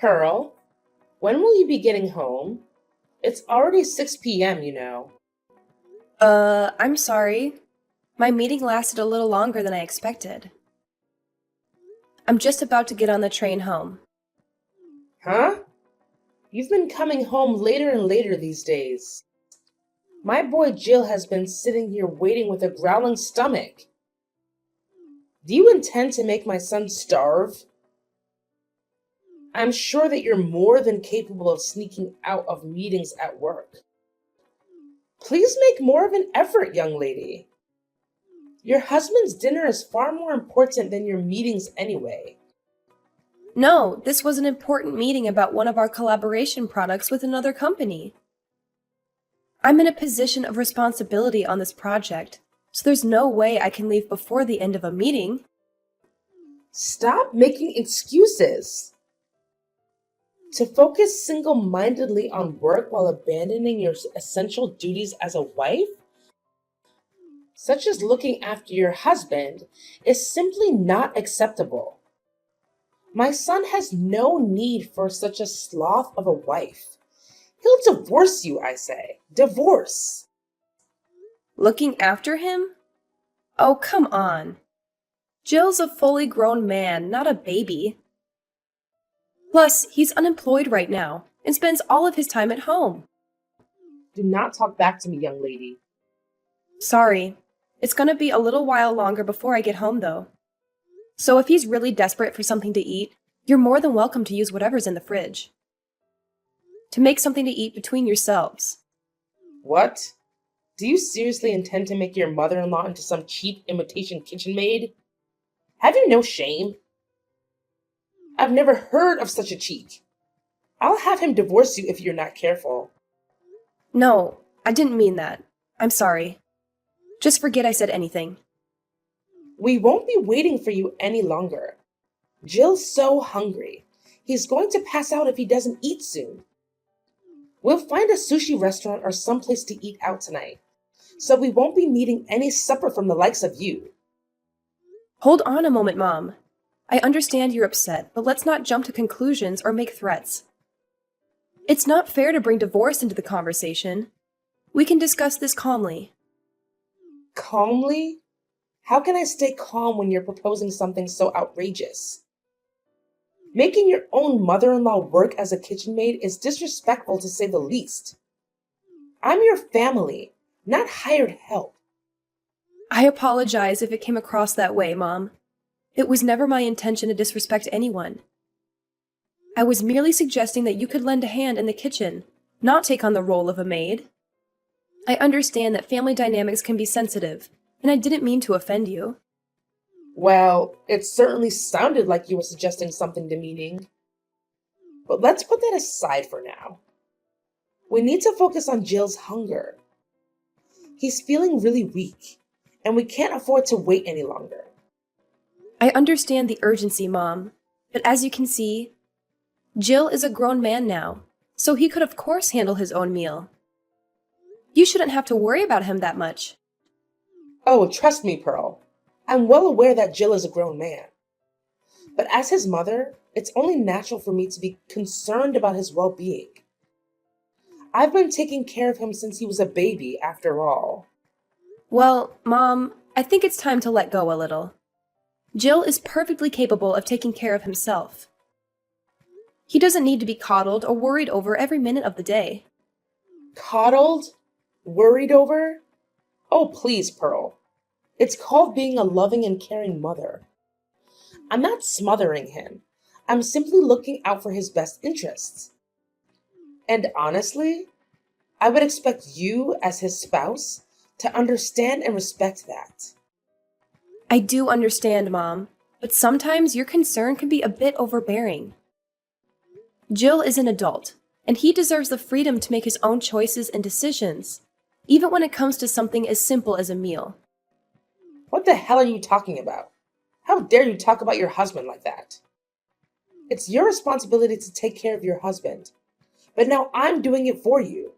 Pearl, when will you be getting home? It's already 6 p.m., you know. I'm sorry. My meeting lasted a little longer than I expected. I'm just about to get on the train home. Huh? You've been coming home later and later these days. My boy Jill has been sitting here waiting with a growling stomach. Do you intend to make my son starve? I'm sure that you're more than capable of sneaking out of meetings at work. Please make more of an effort, young lady. Your husband's dinner is far more important than your meetings anyway. No, this was an important meeting about one of our collaboration products with another company. I'm in a position of responsibility on this project, so there's no way I can leave before the end of a meeting. Stop making excuses. To focus single mindedly on work while abandoning your essential duties as a wife, such as looking after your husband, is simply not acceptable. My son has no need for such a sloth of a wife. He'll divorce you, I say. Divorce. Looking after him? Oh, come on. Jill's a fully grown man, not a baby. Plus, he's unemployed right now and spends all of his time at home. Do not talk back to me, young lady. Sorry. It's gonna be a little while longer before I get home, though. So if he's really desperate for something to eat, you're more than welcome to use whatever's in the fridge. To make something to eat between yourselves. What? Do you seriously intend to make your mother-in-law into some cheap imitation kitchen maid? Have you no shame? I've never heard of such a cheat. I'll have him divorce you if you're not careful. No, I didn't mean that. I'm sorry. Just forget I said anything. We won't be waiting for you any longer. Jill's so hungry. He's going to pass out if he doesn't eat soon. We'll find a sushi restaurant or someplace to eat out tonight, so we won't be needing any supper from the likes of you. Hold on a moment, Mom. I understand you're upset, but let's not jump to conclusions or make threats. It's not fair to bring divorce into the conversation. We can discuss this calmly. Calmly? How can I stay calm when you're proposing something so outrageous? Making your own mother-in-law work as a kitchen maid is disrespectful to say the least. I'm your family, not hired help. I apologize if it came across that way, Mom. It was never my intention to disrespect anyone. I was merely suggesting that you could lend a hand in the kitchen, not take on the role of a maid. I understand that family dynamics can be sensitive, and I didn't mean to offend you. Well, it certainly sounded like you were suggesting something demeaning. But let's put that aside for now. We need to focus on Jill's hunger. He's feeling really weak, and we can't afford to wait any longer. I understand the urgency, Mom, but as you can see, Jill is a grown man now, so he could of course handle his own meal. You shouldn't have to worry about him that much. Oh, trust me, Pearl. I'm well aware that Jill is a grown man. But as his mother, it's only natural for me to be concerned about his well-being. I've been taking care of him since he was a baby, after all. Well, Mom, I think it's time to let go a little. Jill is perfectly capable of taking care of himself. He doesn't need to be coddled or worried over every minute of the day. Coddled? Worried over? Oh, please, Pearl. It's called being a loving and caring mother. I'm not smothering him. I'm simply looking out for his best interests. And honestly, I would expect you, as his spouse, to understand and respect that. I do understand, Mom, but sometimes your concern can be a bit overbearing. Jill is an adult, and he deserves the freedom to make his own choices and decisions, even when it comes to something as simple as a meal. What the hell are you talking about? How dare you talk about your husband like that? It's your responsibility to take care of your husband, but now I'm doing it for you.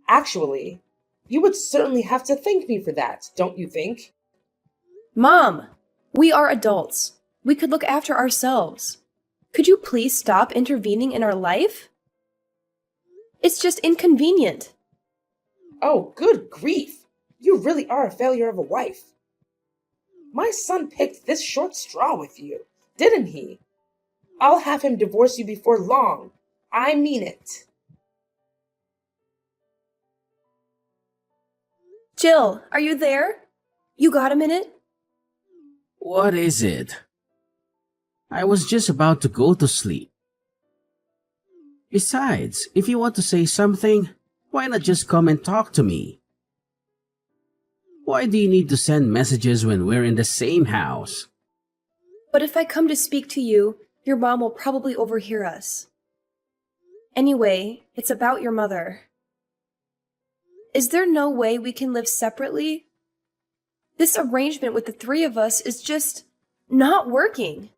Actually, you would certainly have to thank me for that, don't you think? Mom, we are adults. We could look after ourselves. Could you please stop intervening in our life? It's just inconvenient. Oh, good grief! You really are a failure of a wife. My son picked this short straw with you, didn't he? I'll have him divorce you before long. I mean it. Jill, are you there? You got a minute? What is it? I was just about to go to sleep. Besides, if you want to say something, why not just come and talk to me? Why do you need to send messages when we're in the same house? But if I come to speak to you, your mom will probably overhear us. Anyway, it's about your mother. Is there no way we can live separately? This arrangement with the three of us is just not working.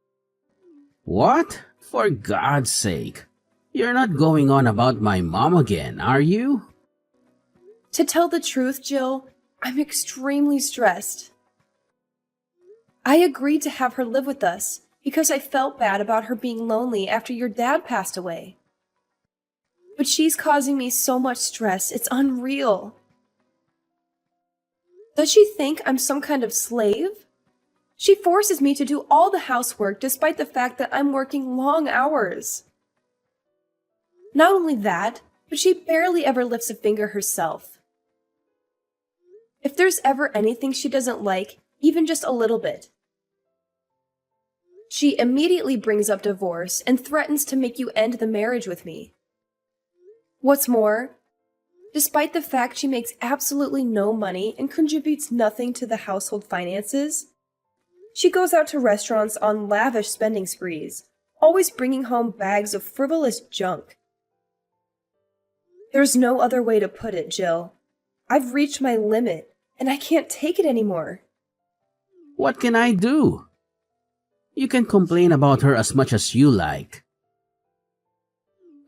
What? For God's sake. You're not going on about my mom again, are you? To tell the truth, Jill, I'm extremely stressed. I agreed to have her live with us because I felt bad about her being lonely after your dad passed away. But she's causing me so much stress, it's unreal. Does she think I'm some kind of slave? She forces me to do all the housework despite the fact that I'm working long hours. Not only that, but she barely ever lifts a finger herself. If there's ever anything she doesn't like, even just a little bit, she immediately brings up divorce and threatens to make you end the marriage with me. What's more, despite the fact she makes absolutely no money and contributes nothing to the household finances, she goes out to restaurants on lavish spending sprees, always bringing home bags of frivolous junk. There's no other way to put it, Jill. I've reached my limit, and I can't take it anymore. What can I do? You can complain about her as much as you like.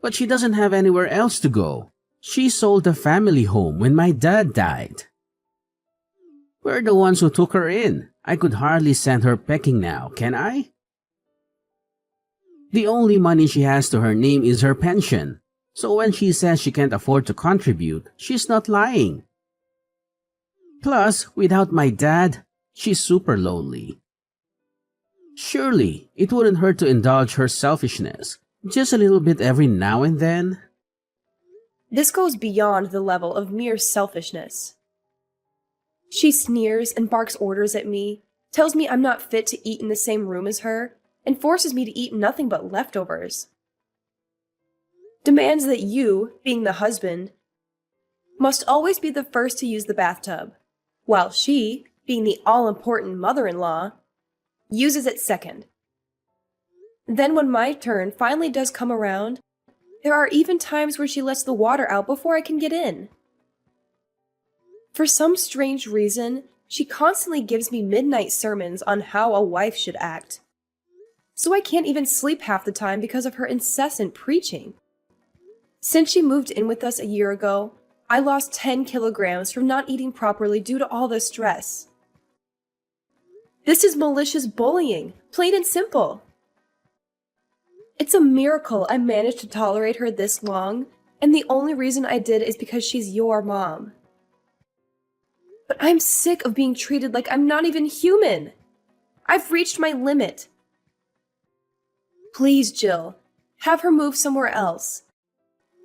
But she doesn't have anywhere else to go. She sold the family home when my dad died. We're the ones who took her in. I could hardly send her packing now, can I? The only money she has to her name is her pension. So when she says she can't afford to contribute, she's not lying. Plus, without my dad, she's super lonely. Surely, it wouldn't hurt to indulge her selfishness, just a little bit every now and then. This goes beyond the level of mere selfishness. She sneers and barks orders at me, tells me I'm not fit to eat in the same room as her, and forces me to eat nothing but leftovers. Demands that you, being the husband, must always be the first to use the bathtub, while she, being the all-important mother-in-law, uses it second. Then when my turn finally does come around, there are even times where she lets the water out before I can get in. For some strange reason, she constantly gives me midnight sermons on how a wife should act. So I can't even sleep half the time because of her incessant preaching. Since she moved in with us a year ago, I lost 10 kilograms from not eating properly due to all the stress. This is malicious bullying, plain and simple. It's a miracle I managed to tolerate her this long, and the only reason I did is because she's your mom. But I'm sick of being treated like I'm not even human. I've reached my limit. Please, Jill, have her move somewhere else.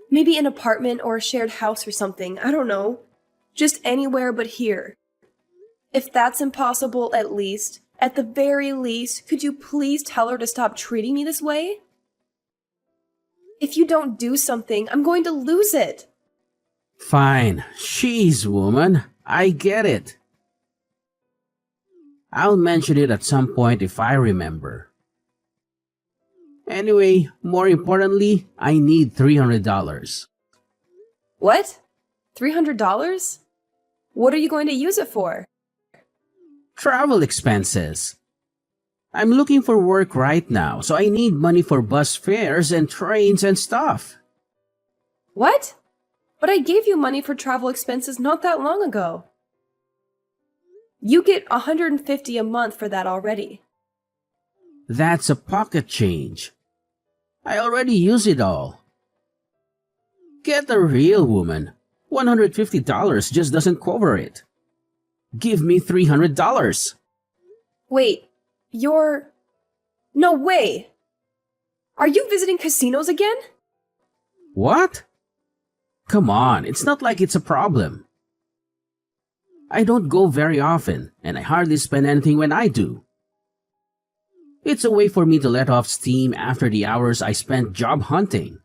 Maybe an apartment or a shared house or something, I don't know. Just anywhere but here. If that's impossible, at the very least, could you please tell her to stop treating me this way? If you don't do something, I'm going to lose it. Fine, she's woman. I get it. I'll mention it at some point if I remember. Anyway, more importantly, I need $300. What? $300? What are you going to use it for? Travel expenses. I'm looking for work right now, so I need money for bus fares and trains and stuff. What? But I gave you money for travel expenses not that long ago. You get $150 a month for that already. That's a pocket change. I already use it all. Get a real woman. $150 just doesn't cover it. Give me $300. Wait, you're... No way! Are you visiting casinos again? What? Come on, it's not like it's a problem. I don't go very often, and I hardly spend anything when I do. It's a way for me to let off steam after the hours I spent job hunting.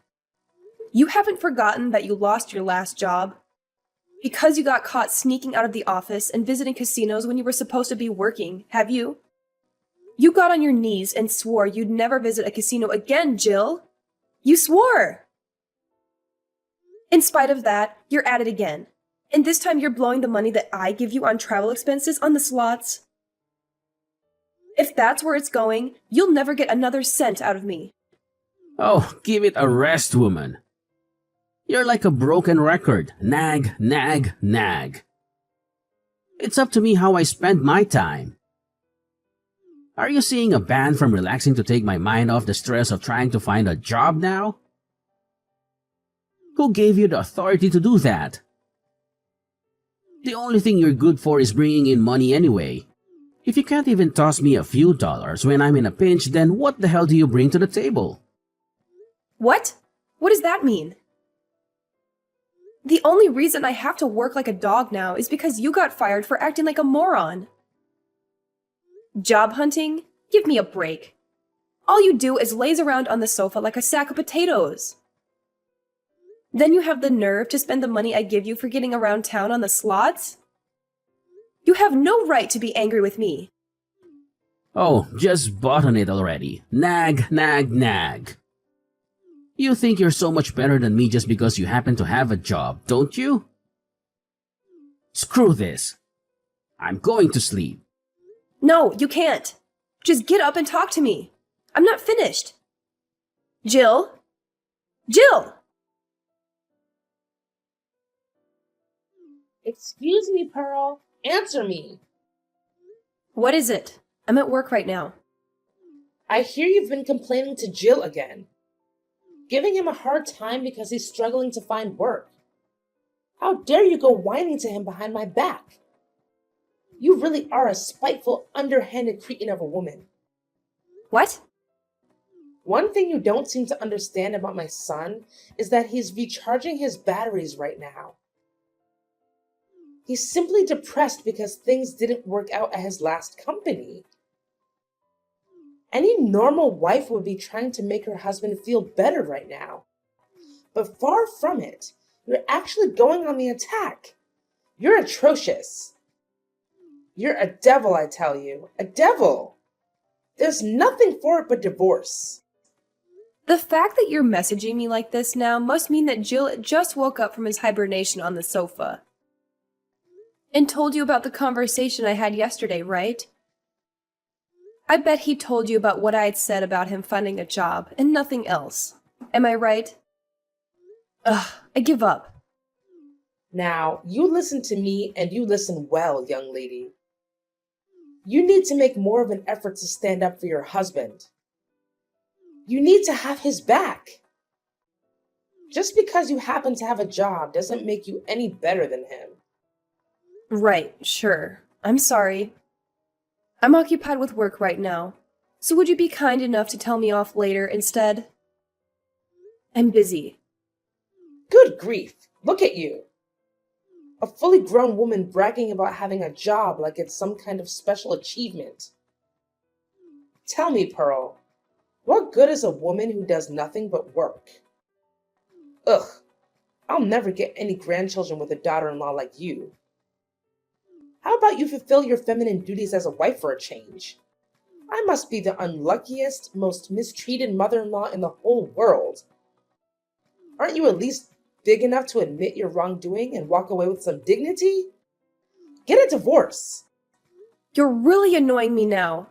You haven't forgotten that you lost your last job? Because you got caught sneaking out of the office and visiting casinos when you were supposed to be working, have you? You got on your knees and swore you'd never visit a casino again, Jill. You swore! In spite of that, you're at it again. And this time you're blowing the money that I give you on travel expenses on the slots. If that's where it's going, you'll never get another cent out of me. Oh, give it a rest, woman. You're like a broken record. Nag, nag, nag. It's up to me how I spend my time. Are you seeing a ban from relaxing to take my mind off the stress of trying to find a job now? Who gave you the authority to do that? The only thing you're good for is bringing in money anyway. If you can't even toss me a few dollars when I'm in a pinch, then what the hell do you bring to the table? What? What does that mean? The only reason I have to work like a dog now is because you got fired for acting like a moron. Job hunting? Give me a break. All you do is laze around on the sofa like a sack of potatoes. Then you have the nerve to spend the money I give you for getting around town on the slots? You have no right to be angry with me. Oh, just bought on it already. Nag, nag, nag. You think you're so much better than me just because you happen to have a job, don't you? Screw this. I'm going to sleep. No, you can't. Just get up and talk to me. I'm not finished. Jill? Jill! Excuse me, Pearl. Answer me. What is it? I'm at work right now. I hear you've been complaining to Jill again. Giving him a hard time because he's struggling to find work. How dare you go whining to him behind my back? You really are a spiteful, underhanded cretin of a woman. What? One thing you don't seem to understand about my son is that he's recharging his batteries right now. He's simply depressed because things didn't work out at his last company. Any normal wife would be trying to make her husband feel better right now. But far from it, you're actually going on the attack. You're atrocious. You're a devil, I tell you. A devil. There's nothing for it but divorce. The fact that you're messaging me like this now must mean that Jill just woke up from his hibernation on the sofa. And told you about the conversation I had yesterday, right? I bet he told you about what I had said about him finding a job and nothing else. Am I right? Ugh, I give up. Now, you listen to me and you listen well, young lady. You need to make more of an effort to stand up for your husband. You need to have his back. Just because you happen to have a job doesn't make you any better than him. Right, sure. I'm sorry. I'm occupied with work right now, so would you be kind enough to tell me off later instead? I'm busy. Good grief, look at you. A fully grown woman bragging about having a job like it's some kind of special achievement. Tell me, Pearl, what good is a woman who does nothing but work? Ugh, I'll never get any grandchildren with a daughter-in-law like you. How about you fulfill your feminine duties as a wife for a change? I must be the unluckiest, most mistreated mother-in-law in the whole world. Aren't you at least big enough to admit your wrongdoing and walk away with some dignity? Get a divorce. You're really annoying me now.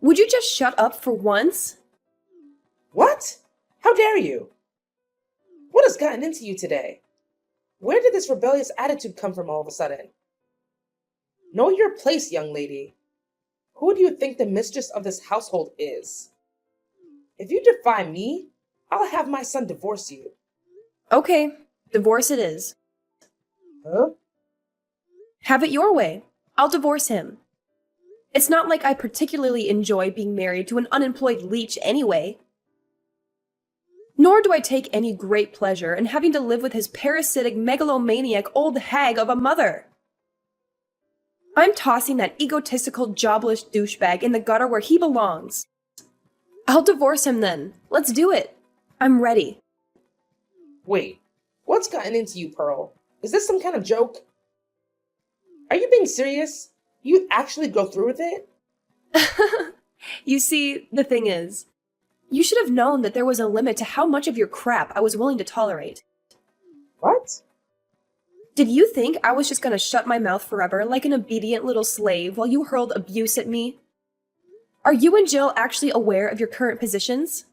Would you just shut up for once? What? How dare you? What has gotten into you today? Where did this rebellious attitude come from all of a sudden? Know your place, young lady. Who do you think the mistress of this household is? If you defy me, I'll have my son divorce you. Okay, divorce it is. Huh? Have it your way. I'll divorce him. It's not like I particularly enjoy being married to an unemployed leech anyway. Nor do I take any great pleasure in having to live with his parasitic, megalomaniac old hag of a mother. I'm tossing that egotistical, jobless douchebag in the gutter where he belongs. I'll divorce him then. Let's do it. I'm ready. Wait, what's gotten into you, Pearl? Is this some kind of joke? Are you being serious? You actually go through with it? You see, the thing is, you should have known that there was a limit to how much of your crap I was willing to tolerate. What? Did you think I was just gonna shut my mouth forever like an obedient little slave while you hurled abuse at me? Are you and Jill actually aware of your current positions?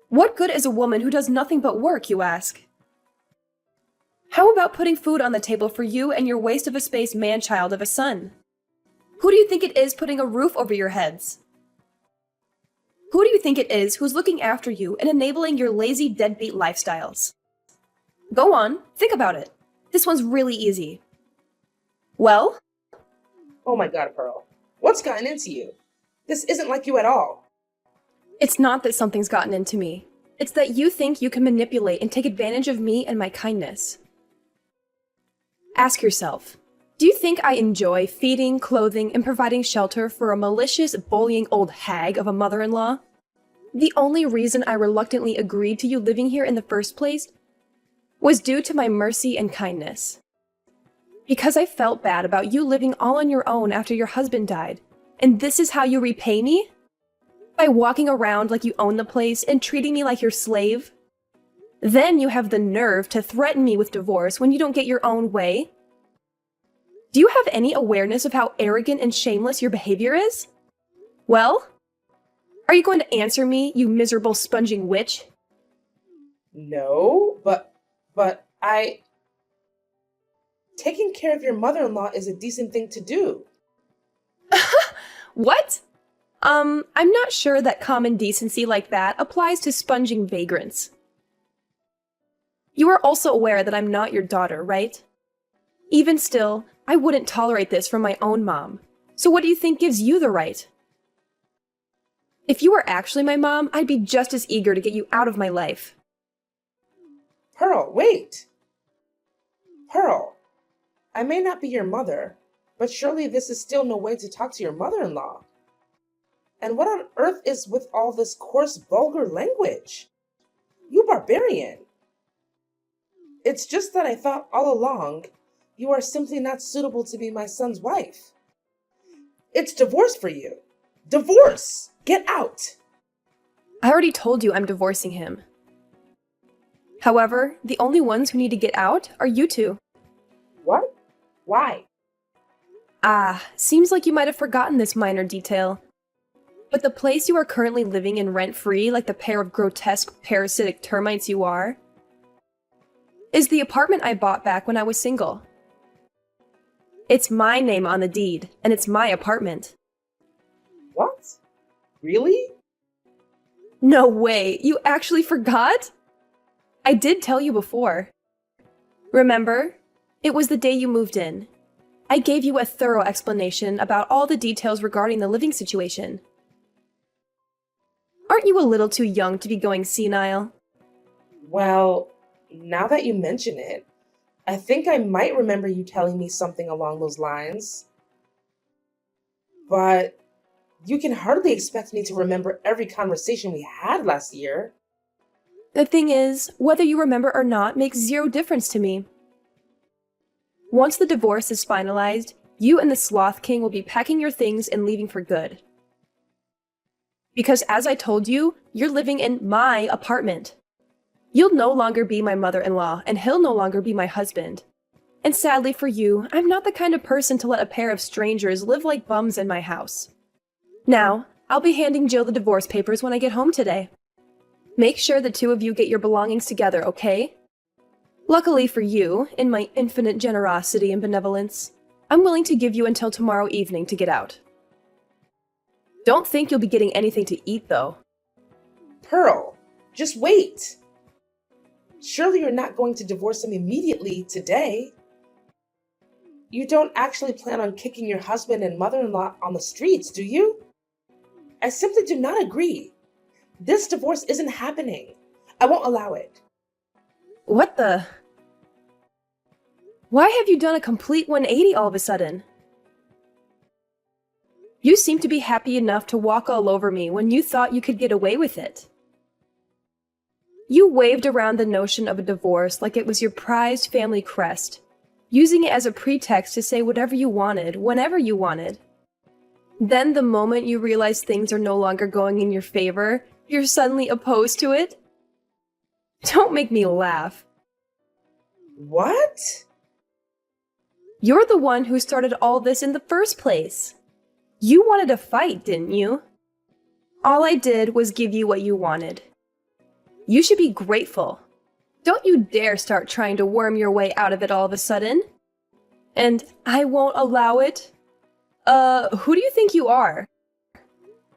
What good is a woman who does nothing but work, you ask? How about putting food on the table for you and your waste of a space man-child of a son? Who do you think it is putting a roof over your heads? Who do you think it is who's looking after you and enabling your lazy deadbeat lifestyles? Go on, think about it. This one's really easy. Well? Oh my god, Pearl. What's gotten into you? This isn't like you at all. It's not that something's gotten into me. It's that you think you can manipulate and take advantage of me and my kindness. Ask yourself, do you think I enjoy feeding, clothing, and providing shelter for a malicious, bullying old hag of a mother-in-law? The only reason I reluctantly agreed to you living here in the first place was due to my mercy and kindness. Because I felt bad about you living all on your own after your husband died. And this is how you repay me? By walking around like you own the place and treating me like your slave? Then you have the nerve to threaten me with divorce when you don't get your own way? Do you have any awareness of how arrogant and shameless your behavior is? Well, are you going to answer me, you miserable sponging witch? No, but taking care of your mother-in-law is a decent thing to do. What? I'm not sure that common decency like that applies to sponging vagrants. You are also aware that I'm not your daughter, right? Even still, I wouldn't tolerate this from my own mom. So what do you think gives you the right? If you were actually my mom, I'd be just as eager to get you out of my life. Pearl, wait! Pearl, I may not be your mother, but surely this is still no way to talk to your mother-in-law. And what on earth is with all this coarse, vulgar language? You barbarian! It's just that I thought all along you are simply not suitable to be my son's wife. It's divorce for you. Divorce! Get out! I already told you I'm divorcing him. However, the only ones who need to get out are you two. What? Why? Seems like you might have forgotten this minor detail. But the place you are currently living in rent-free, like the pair of grotesque, parasitic termites you are, is the apartment I bought back when I was single. It's my name on the deed, and it's my apartment. What? Really? No way, you actually forgot? I did tell you before. Remember? It was the day you moved in. I gave you a thorough explanation about all the details regarding the living situation. Aren't you a little too young to be going senile? Well, now that you mention it, I think I might remember you telling me something along those lines. But you can hardly expect me to remember every conversation we had last year. The thing is, whether you remember or not makes zero difference to me. Once the divorce is finalized, you and the Sloth King will be packing your things and leaving for good. Because as I told you, you're living in my apartment. You'll no longer be my mother-in-law, and he'll no longer be my husband. And sadly for you, I'm not the kind of person to let a pair of strangers live like bums in my house. Now, I'll be handing Jill the divorce papers when I get home today. Make sure the two of you get your belongings together, okay? Luckily for you, in my infinite generosity and benevolence, I'm willing to give you until tomorrow evening to get out. Don't think you'll be getting anything to eat, though. Pearl, Just wait. Surely you're not going to divorce him immediately today. You don't actually plan on kicking your husband and mother-in-law on the streets, do you? I simply do not agree. This divorce isn't happening. I won't allow it. What the? Why have you done a complete 180 all of a sudden? You seem to be happy enough to walk all over me when you thought you could get away with it. You waved around the notion of a divorce like it was your prized family crest, using it as a pretext to say whatever you wanted, whenever you wanted. Then the moment you realize things are no longer going in your favor, you're suddenly opposed to it? Don't make me laugh. What? You're the one who started all this in the first place. You wanted a fight, didn't you? All I did was give you what you wanted. You should be grateful. Don't you dare start trying to worm your way out of it all of a sudden. And I won't allow it? Who do you think you are?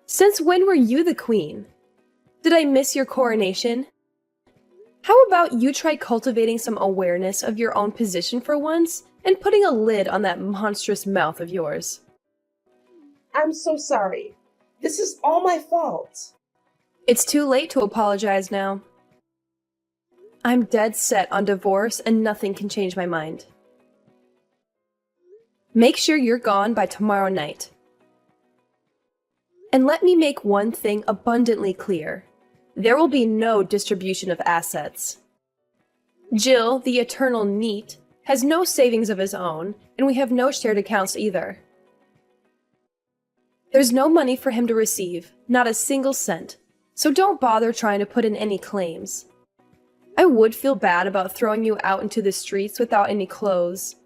Since when were you the queen? Did I miss your coronation? How about you try cultivating some awareness of your own position for once and putting a lid on that monstrous mouth of yours? I'm so sorry. This is all my fault. It's too late to apologize now. I'm dead set on divorce and nothing can change my mind. Make sure you're gone by tomorrow night. And let me make one thing abundantly clear. There will be no distribution of assets. Jill, the eternal NEET, has no savings of his own, and we have no shared accounts either. There's no money for him to receive, not a single cent, so don't bother trying to put in any claims. I would feel bad about throwing you out into the streets without any clothes.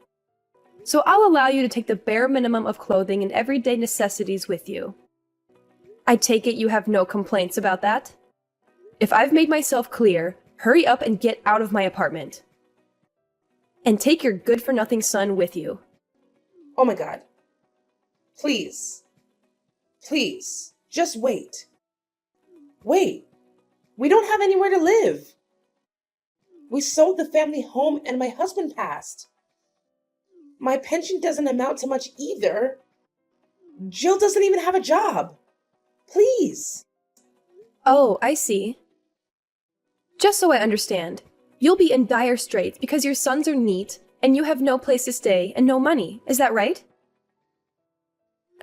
So I'll allow you to take the bare minimum of clothing and everyday necessities with you. I take it you have no complaints about that? If I've made myself clear, hurry up and get out of my apartment. And take your good-for-nothing son with you. Oh my God. Please. Please. Just wait. Wait. We don't have anywhere to live. We sold the family home and my husband passed. My pension doesn't amount to much either. Jill doesn't even have a job. Please. Oh, I see. Just so I understand, you'll be in dire straits because your sons are NEET and you have no place to stay and no money. Is that right?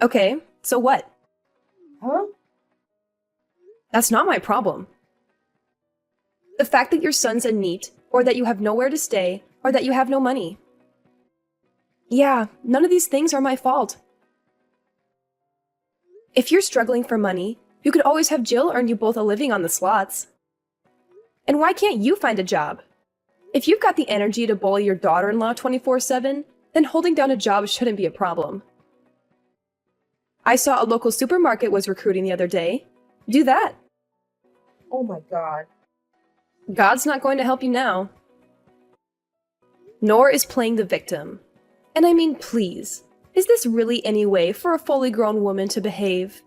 Okay, so what? Huh? That's not my problem. The fact that your son's a NEET, or that you have nowhere to stay, or that you have no money. Yeah, none of these things are my fault. If you're struggling for money, you could always have Jill earn you both a living on the slots. And why can't you find a job? If you've got the energy to bully your daughter-in-law 24/7, then holding down a job shouldn't be a problem. I saw a local supermarket was recruiting the other day. Do that. Oh my God. God's not going to help you now. Nor is playing the victim. And I mean, please, is this really any way for a fully grown woman to behave?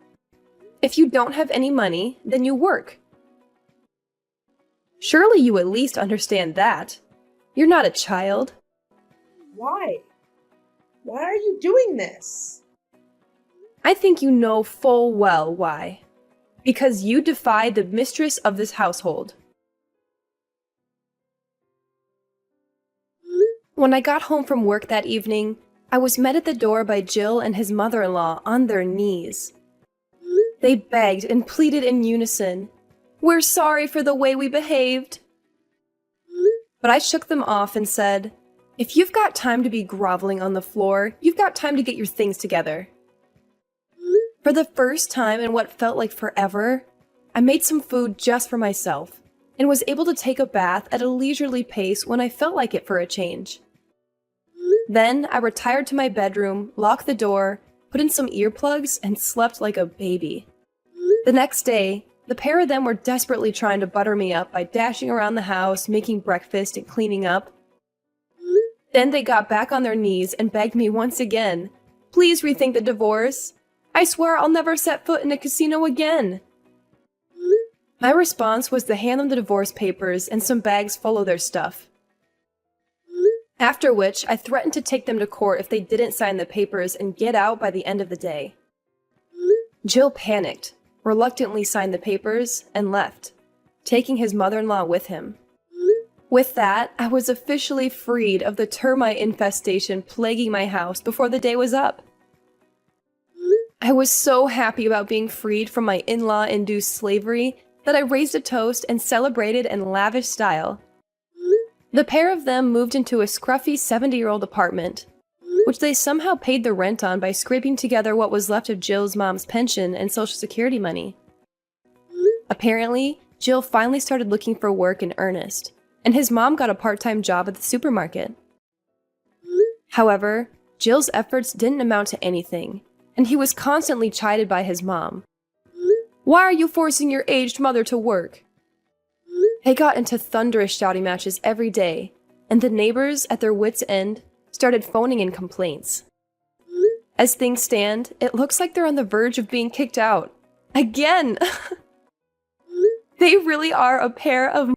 If you don't have any money, then you work. Surely you at least understand that. You're not a child. Why? Why are you doing this? I think you know full well why. Because you defy the mistress of this household. When I got home from work that evening, I was met at the door by Jill and his mother-in-law on their knees. They begged and pleaded in unison, "We're sorry for the way we behaved." But I shook them off and said, "If you've got time to be groveling on the floor, you've got time to get your things together." For the first time in what felt like forever, I made some food just for myself and was able to take a bath at a leisurely pace when I felt like it for a change. Then I retired to my bedroom, locked the door, put in some earplugs, and slept like a baby. The next day, the pair of them were desperately trying to butter me up by dashing around the house, making breakfast, and cleaning up. Then they got back on their knees and begged me once again, "Please rethink the divorce. I swear I'll never set foot in a casino again." My response was to hand them the divorce papers and some bags full of their stuff. After which, I threatened to take them to court if they didn't sign the papers and get out by the end of the day. Jill panicked, reluctantly signed the papers, and left, taking his mother-in-law with him. With that, I was officially freed of the termite infestation plaguing my house before the day was up. I was so happy about being freed from my in-law-induced slavery that I raised a toast and celebrated in lavish style. The pair of them moved into a scruffy 70-year-old apartment, which they somehow paid the rent on by scraping together what was left of Jill's mom's pension and Social Security money. Apparently, Jill finally started looking for work in earnest, and his mom got a part-time job at the supermarket. However, Jill's efforts didn't amount to anything, and he was constantly chided by his mom. "Why are you forcing your aged mother to work?" They got into thunderous shouting matches every day, and the neighbors, at their wits' end, started phoning in complaints. As things stand, it looks like they're on the verge of being kicked out. Again! They really are a pair of